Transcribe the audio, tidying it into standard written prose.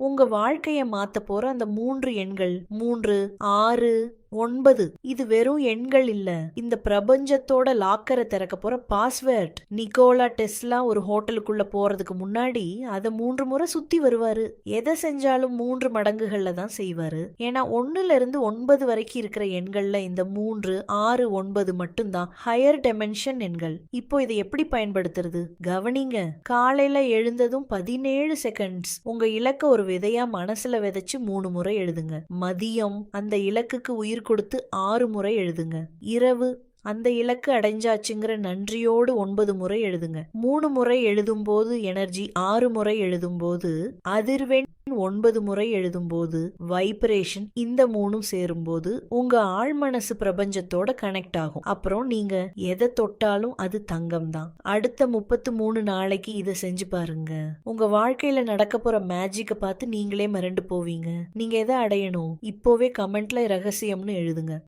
உங்க வாழ்க்கைய மாத்த போற அந்த 3 எண்கள் 3, 6, 9 இது வெறும் எண்கள் இல்ல. இந்த பிரபஞ்சத்தோட லாக்கரை திறக்க போற பாஸ்வேர்ட். நிக்கோலா டெஸ்லா ஒரு ஹோட்டலுக்குள்ள போறதுக்கு முன்னாடி அதை 3 முறை சுத்தி வருவாரு. எதை செஞ்சாலும் 3 மடங்குகள்ல தான் செய்வாரு. ஏன்னா 1ல இருந்து 9 வரைக்கும் இருக்கிற எண்கள்ல இந்த 3, 6, 9 மட்டும்தான் ஹையர் டைமென்ஷன் எண்கள். இப்போ இதை எப்படி பயன்படுத்துறது? கவனிங்க. காலையில எழுந்ததும் 17 செகண்ட்ஸ் உங்க இலக்க ஒரு விதையா மனசுல விதைச்சு 3 முறை எழுதுங்க. மதியம் அந்த இலக்குக்கு உயிர் கொடுத்து 6 முறை எழுதுங்க. இரவு அந்த இலக்கு அடைஞ்சாச்சுங்கிற நன்றியோடு 9 முறை எழுதுங்க. 3 முறை எழுதும் போது எனர்ஜி, 6 முறை எழுதும் போது அதிர்வெண், 9 முறை எழுதும் போது வைப்ரேஷன், இந்த 3ம் சேரும் போது உங்க ஆழ்மனசு பிரபஞ்சத்தோட கனெக்ட் ஆகும். அப்புறம் நீங்க எதை தொட்டாலும் அது தங்கம் தான். அடுத்த 33 நாளைக்கு இதை செஞ்சு பாருங்க. உங்க வாழ்க்கையில நடக்க போற மேஜிக்கை பார்த்து நீங்களே மிரண்டு போவீங்க. நீங்க எதை அடையணும்? இப்போவே கமெண்ட்ல ரகசியம்னு எழுதுங்க.